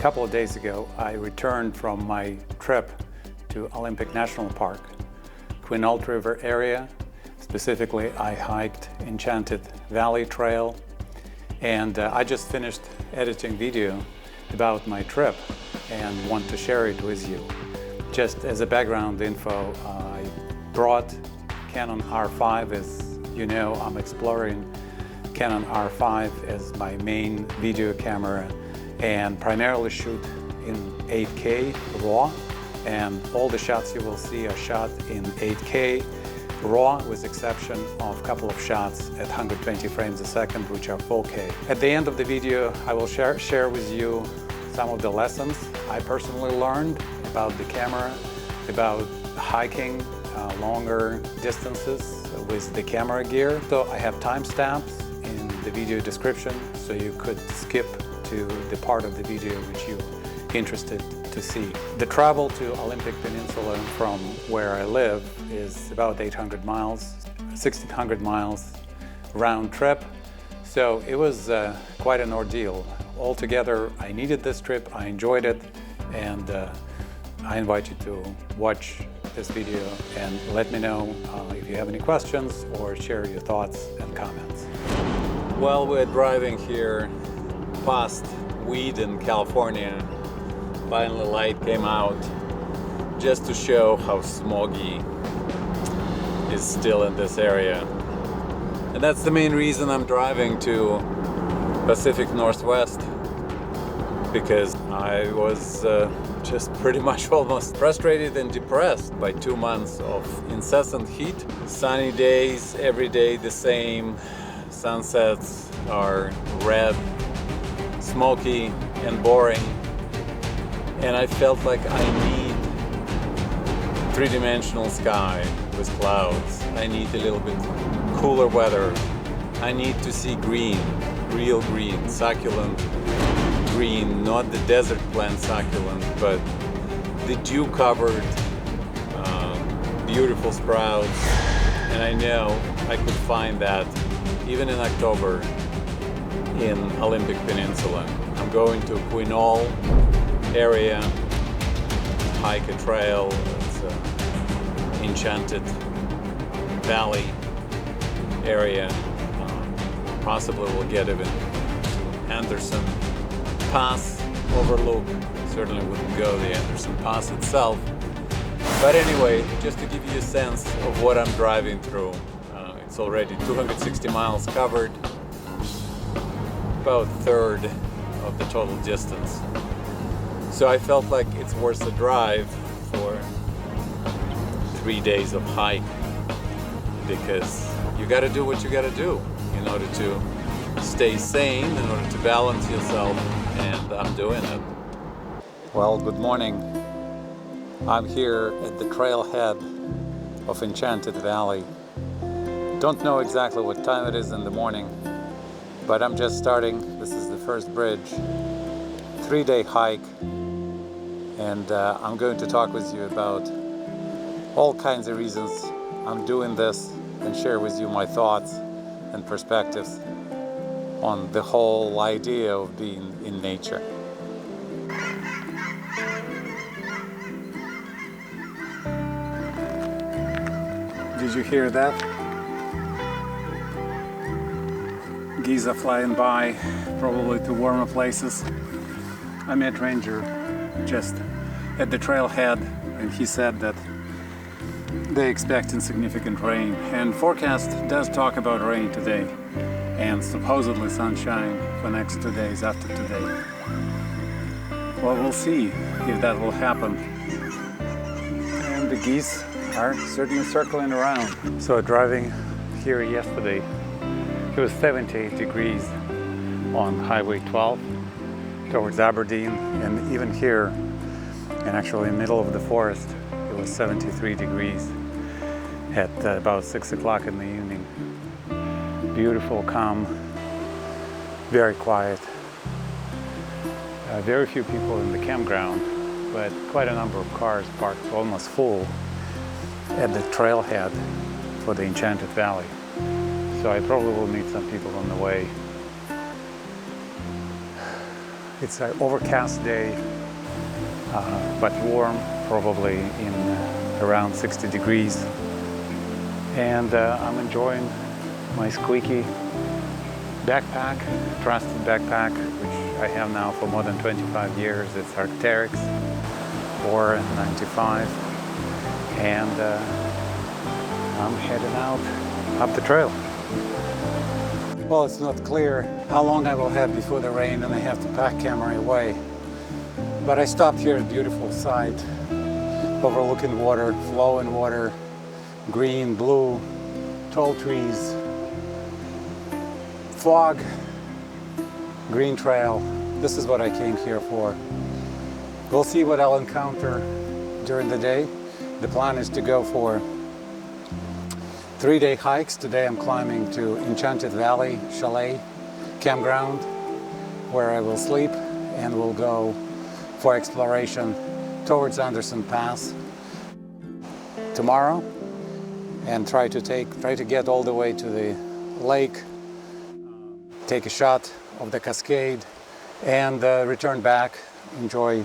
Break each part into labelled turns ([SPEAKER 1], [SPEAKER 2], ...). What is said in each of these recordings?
[SPEAKER 1] couple of days ago, I returned from my trip to Olympic National Park, Quinault River area. Specifically, I hiked Enchanted Valley trail, and I just finished editing video about my trip and want to share it with you. Just as a background info, I brought Canon R5. As you know, I'm exploring Canon R5 as my main video camera and primarily shoot in 8K RAW, and all the shots you will see are shot in 8K RAW, with exception of a couple of shots at 120 frames a second, which are 4K. At the end of the video, I will share with you some of the lessons I personally learned about the camera, about hiking longer distances with the camera gear. So I have timestamps in the video description, so you could skip to the part of the video which you're interested to see. The travel to Olympic Peninsula from where I live is about 800 miles, 1,600 miles round trip. So it was quite an ordeal. Altogether, I needed this trip, I enjoyed it, and I invite you to watch this video and let me know if you have any questions or share your thoughts and comments. While we're driving here past weed in California, finally light came out just to show how smoggy is still in this area. And that's the main reason I'm driving to Pacific Northwest, because I was just pretty much almost frustrated and depressed by 2 months of incessant heat. Sunny days, every day the same. Sunsets are red, smoky and boring, and I felt like I need three-dimensional sky with clouds. I need a little bit cooler weather. I need to see green, real green, succulent green, not the desert plant succulent, but the dew-covered beautiful sprouts. And I know I could find that even in October in Olympic Peninsula. I'm going to Quinault area, hike a trail. It's Enchanted Valley area. Possibly we'll get even Anderson Pass overlook. Certainly wouldn't go the Anderson Pass itself. But anyway, just to give you a sense of what I'm driving through. It's already 260 miles covered, about a third of the total distance. So I felt like it's worth the drive for 3 days of hike, because you got to do what you got to do in order to stay sane, in order to balance yourself, and I'm doing it. Well, good morning. I'm here at the trailhead of Enchanted Valley. Don't know exactly what time it is in the morning, but I'm just starting. This is the first bridge, 3-day hike, and I'm going to talk with you about all kinds of reasons I'm doing this and share with you my thoughts and perspectives on the whole idea of being in nature. Did you hear that? Geese are flying by, probably to warmer places. I met Ranger just at the trailhead, and he said that they expect insignificant rain, and forecast does talk about rain today and supposedly sunshine for next 2 days after today. Well, we'll see if that will happen. And the geese are certainly circling around. So driving here yesterday, it was 78 degrees on Highway 12 towards Aberdeen, and even here, and actually in the middle of the forest, it was 73 degrees at about 6 o'clock in the evening. Beautiful, calm, very quiet. Very few people in the campground, but quite a number of cars parked almost full at the trailhead for the Enchanted Valley. So I probably will meet some people on the way. It's an overcast day, but warm, probably in around 60 degrees. And I'm enjoying my squeaky backpack, trusted backpack, which I have now for more than 25 years. It's Arc'teryx 495, and I'm heading out up the trail. Well, it's not clear how long I will have before the rain, and I have to pack camera away. But I stopped here at a beautiful site, overlooking water, flowing water, green, blue, tall trees, fog, green trail. This is what I came here for. We'll see what I'll encounter during the day. The plan is to go for 3-day hikes. Today I'm climbing to Enchanted Valley chalet campground, where I will sleep, and we'll go for exploration towards Anderson Pass tomorrow, and try to get all the way to the lake, take a shot of the cascade, and return back, enjoy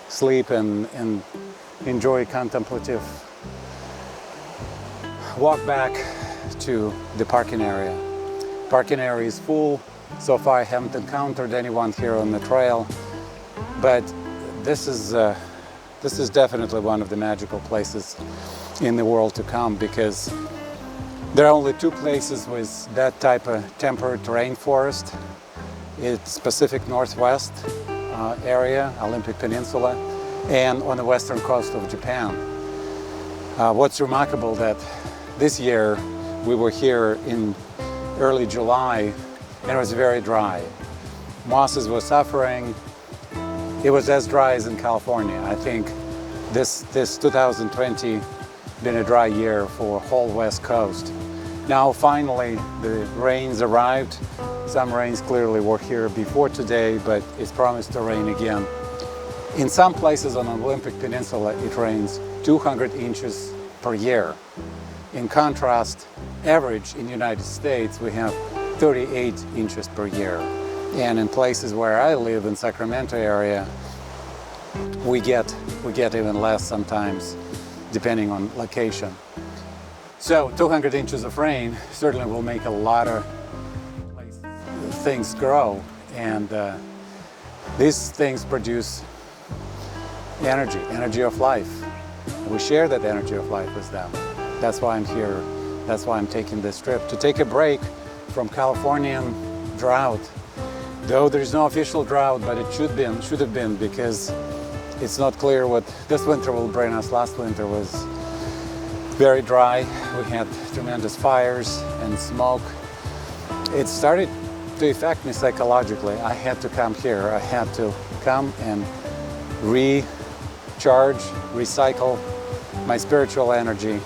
[SPEAKER 1] sleep, and enjoy contemplative walk back to the parking area. Parking area is full. So far I haven't encountered anyone here on the trail, but this is definitely one of the magical places in the world to come, because there are only 2 places with that type of temperate rainforest. It's Pacific Northwest area, Olympic Peninsula, and on the western coast of Japan. What's remarkable that this year we were here in early July, and it was very dry. Mosses were suffering. It was as dry as in California. I think this 2020 been a dry year for whole West Coast. Now finally the rains arrived. Some rains clearly were here before today, but it's promised to rain again. In some places on the Olympic Peninsula it rains 200 inches per year. In contrast, average in the United States we have 38 inches per year. And in places where I live, in Sacramento area, we get even less sometimes, depending on location. So 200 inches of rain certainly will make a lot of things grow, and these things produce energy of life. We share that energy of life with them. That's why I'm here. That's why I'm taking this trip, to take a break from Californian drought. Though there's no official drought, but it should have been, because it's not clear what this winter will bring us. Last winter was very dry. We had tremendous fires and smoke. It started to affect me psychologically. I had to come here. I had to come and recharge, recycle my spiritual energy.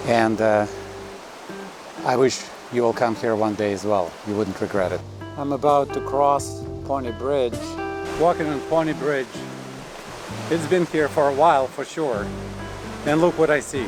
[SPEAKER 1] And I wish you will come here one day as well. You wouldn't regret it. I'm about to cross Pony Bridge. Walking on Pony Bridge. It's been here for a while for sure. And look what I see.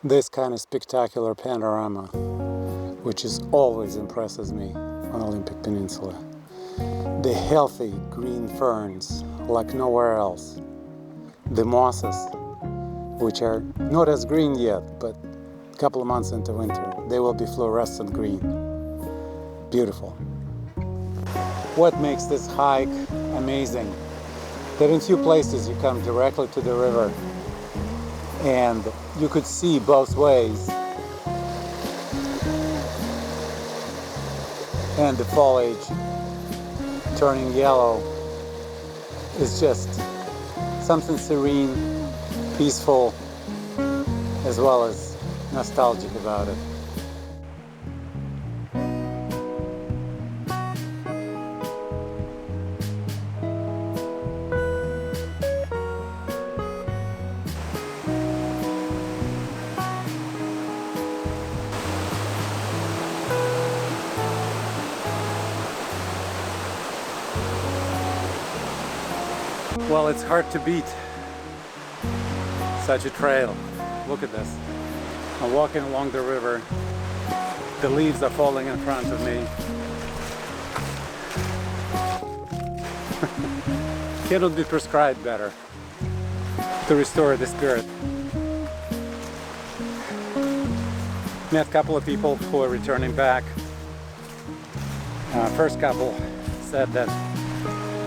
[SPEAKER 1] This kind of spectacular panorama, which always impresses me on Olympic Peninsula. The healthy green ferns like nowhere else. The mosses, which are not as green yet, but a couple of months into winter, they will be fluorescent green. Beautiful. What makes this hike amazing? That in few places you come directly to the river, and you could see both ways, and the foliage turning yellow is just something serene, peaceful, as well as nostalgic about it. Well, it's hard to beat such a trail. Look at this. I'm walking along the river. The leaves are falling in front of me. Cannot be prescribed better to restore the spirit. Met a couple of people who are returning back. First couple said that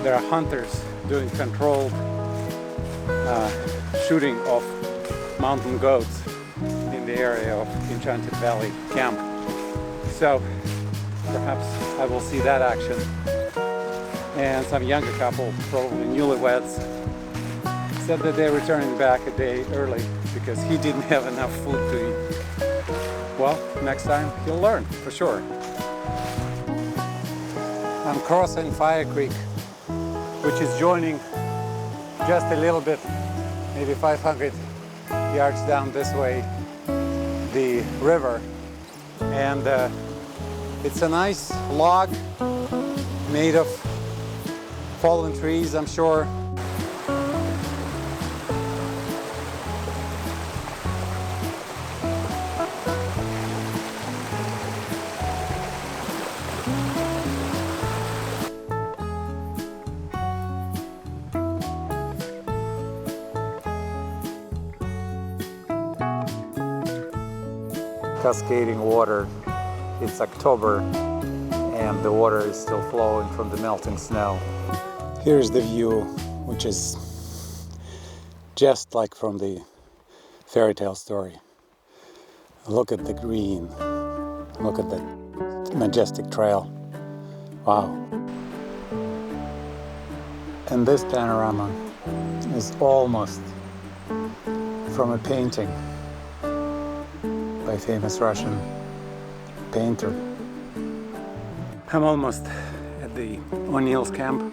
[SPEAKER 1] there are hunters doing controlled shooting of mountain goats in the area of Enchanted Valley camp. So perhaps I will see that action. And some younger couple, probably newlyweds, said that they're returning back a day early because he didn't have enough food to eat. Well, next time he'll learn, for sure. I'm crossing Fire Creek, which is joining just a little bit, maybe 500 yards down this way, the river. And it's a nice log made of fallen trees, I'm sure. Cascading water. It's October and the water is still flowing from the melting snow. Here's the view, which is just like from the fairy tale story. Look at the green. Look at the majestic trail. Wow. And this panorama is almost from a painting by a famous Russian painter. I'm almost at the O'Neill's camp.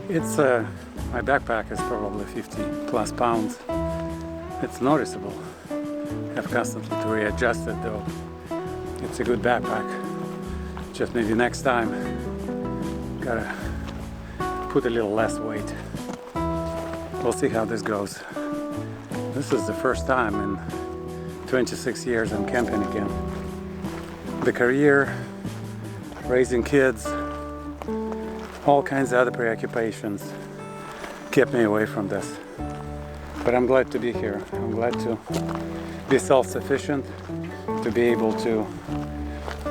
[SPEAKER 1] It's my backpack is probably 50 plus pounds. It's noticeable. I have constantly to readjust it though. It's a good backpack. Just maybe next time gotta put a little less weight. We'll see how this goes. This is the first time in 26 years I'm camping again. The career, raising kids, all kinds of other preoccupations kept me away from this. But I'm glad to be here. I'm glad to be self-sufficient, to be able to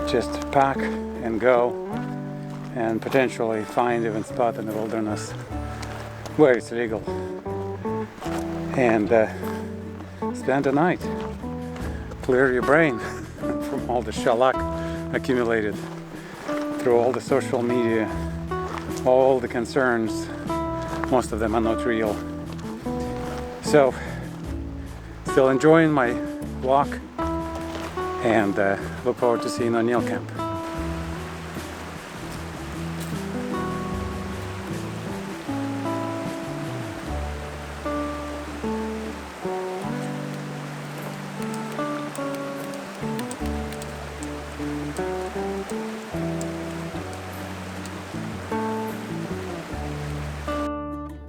[SPEAKER 1] just pack and go and potentially find even spot in the wilderness where it's legal. And spend a night, clear your brain from all the shellac accumulated through all the social media, all the concerns. Most of them are not real. So, still enjoying my walk and look forward to seeing O'Neill Camp.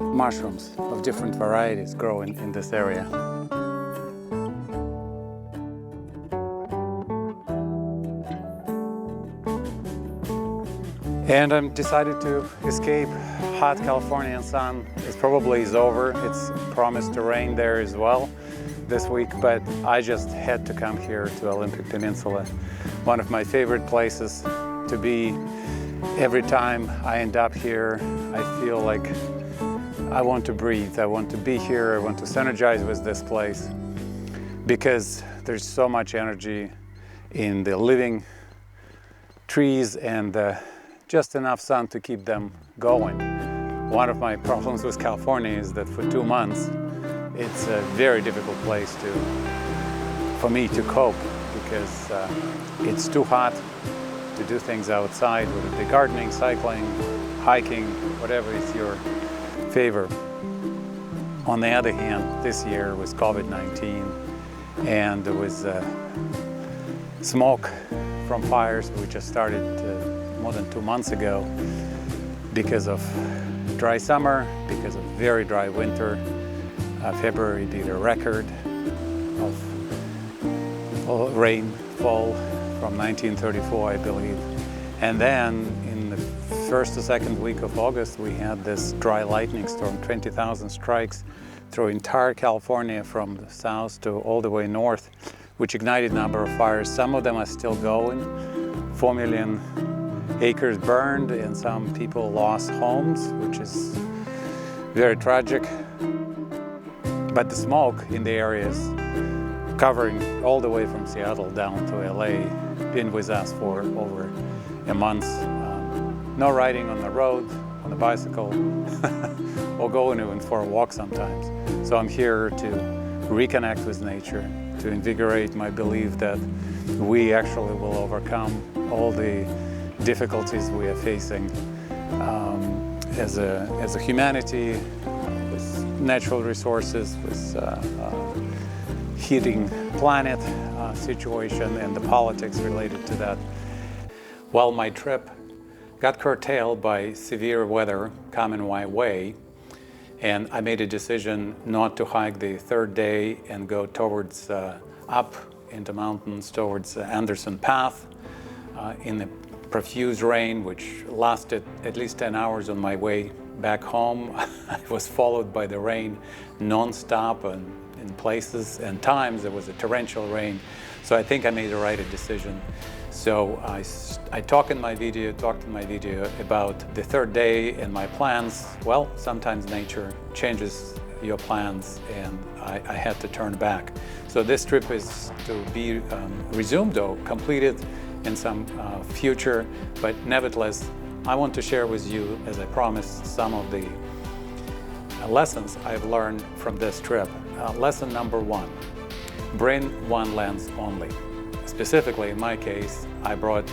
[SPEAKER 1] Mushrooms of different varieties growing in this area. And I'm decided to escape hot Californian sun. It probably is over. It's promised to rain there as well this week, but I just had to come here to Olympic Peninsula. One of my favorite places to be. Every time I end up here, I feel like I want to breathe, I want to be here, I want to synergize with this place because there's so much energy in the living trees and just enough sun to keep them going. One of my problems with California is that for 2 months it's a very difficult place for me to cope because it's too hot to do things outside, whether it be gardening, cycling, hiking, whatever is your favor. On the other hand, this year was COVID-19 and there was smoke from fires we just started more than 2 months ago. because of dry summer, because of very dry winter. February did a record of rainfall from 1934, I believe. And then in the first or second week of August, we had this dry lightning storm, 20,000 strikes through entire California from the south to all the way north, which ignited a number of fires. Some of them are still going. 4 million acres burned and some people lost homes, which is very tragic. But the smoke in the areas covering all the way from Seattle down to LA been with us for over a month. No riding on the road, on a bicycle, or going even for a walk sometimes. So I'm here to reconnect with nature, to invigorate my belief that we actually will overcome all the difficulties we are facing as a humanity, with natural resources, with heating planet situation and the politics related to that. Well, my trip got curtailed by severe weather coming my way, and I made a decision not to hike the third day and go towards up into mountains towards Anderson Path in the profuse rain, which lasted at least 10 hours on my way back home. I was followed by the rain non-stop and in places, and times there was a torrential rain. So I think I made the right decision. So I talked in my video about the third day and my plans. Well, sometimes nature changes your plans, and I had to turn back. So this trip is to be resumed or completed in some future, but nevertheless, I want to share with you, as I promised, some of the lessons I've learned from this trip. Lesson number one, bring one lens only. Specifically, in my case, I brought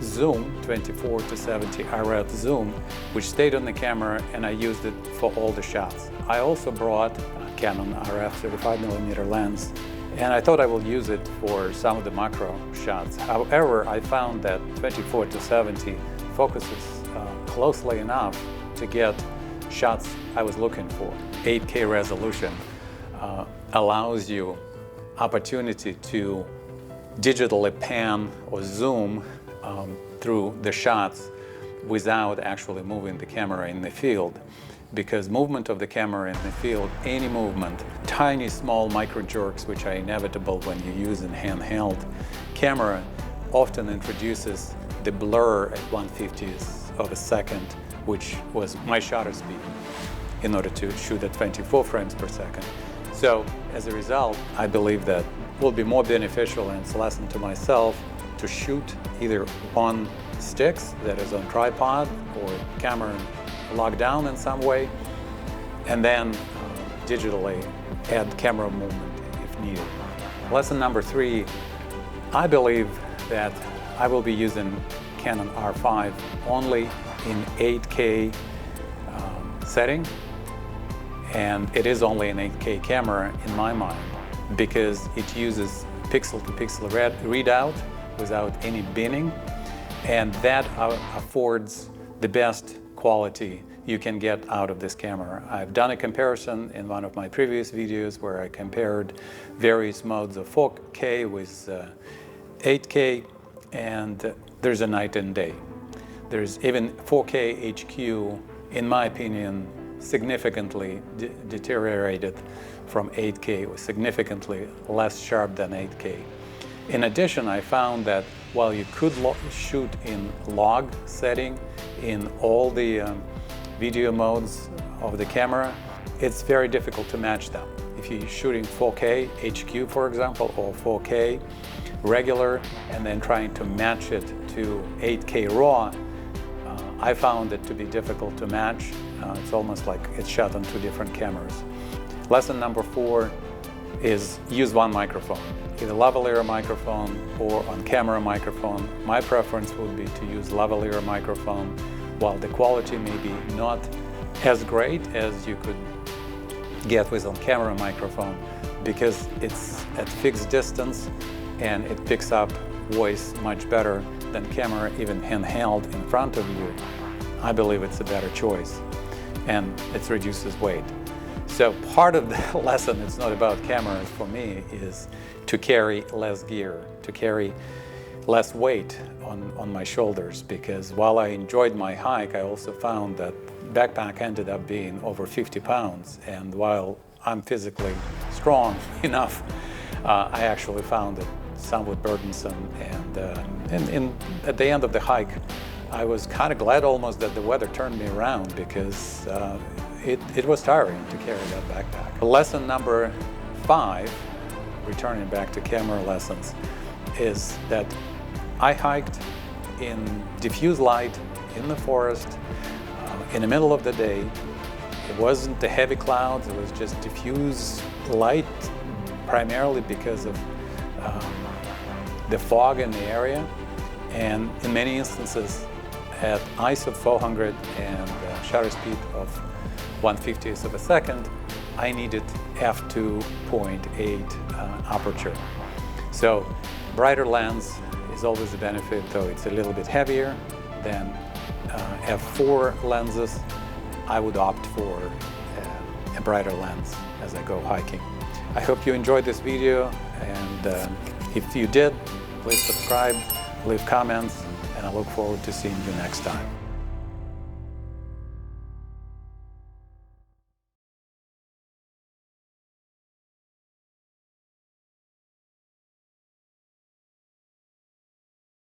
[SPEAKER 1] zoom 24 to 70 IRAD zoom, which stayed on the camera, and I used it for all the shots. I also brought a Canon RF 35mm lens, and I thought I will use it for some of the macro shots. However, I found that 24 to 70 focuses closely enough to get shots I was looking for. 8K resolution allows you opportunity to digitally pan or zoom through the shots without actually moving the camera in the field. Because movement of the camera in the field, any movement, tiny small micro jerks, which are inevitable when you use a handheld camera, often introduces the blur at 1/50th of a second, which was my shutter speed in order to shoot at 24 frames per second. So as a result, I believe that will be more beneficial, and it's a lesson to myself, to shoot either on sticks, that is on tripod, or camera locked down in some way, and then digitally add camera movement if needed. Lesson number three, I believe that I will be using Canon R5 only in 8K setting, and it is only an 8K camera in my mind because it uses pixel-to-pixel readout without any binning, and that affords the best quality you can get out of this camera. I've done a comparison in one of my previous videos where I compared various modes of 4K with 8K, and there's a night and day. There's even 4K HQ, in my opinion, significantly deteriorated from 8K. It was significantly less sharp than 8K. In addition, I found that while you could shoot in log setting in all the video modes of the camera, it's very difficult to match them. If you're shooting 4K HQ, for example, or 4K regular, and then trying to match it to 8K RAW, I found it to be difficult to match. It's almost like it's shot on two different cameras. Lesson number four is use one microphone, either lavalier microphone or on-camera microphone. My preference would be to use lavalier microphone, while the quality may be not as great as you could get with on-camera microphone, because it's at fixed distance and it picks up voice much better than camera even handheld in front of you. I believe it's a better choice, and it reduces weight. So part of the lesson, it's not about cameras for me, is to carry less gear, to carry less weight on my shoulders, because while I enjoyed my hike, I also found that backpack ended up being over 50 pounds, and while I'm physically strong enough, I actually found it somewhat burdensome, and at the end of the hike, I was kind of glad almost that the weather turned me around, because it was tiring to carry that backpack. Lesson number 5, returning back to camera lessons, is that I hiked in diffuse light in the forest in the middle of the day. It wasn't the heavy clouds, it was just diffuse light, primarily because of the fog in the area, and in many instances at ISO of 400 and shutter speed of 1/50th of a second, I needed f2.8 aperture. So brighter lens is always a benefit, though it's a little bit heavier than f4 lenses. I would opt for a brighter lens as I go hiking. I hope you enjoyed this video, and if you did, please subscribe, leave comments, and I look forward to seeing you next time.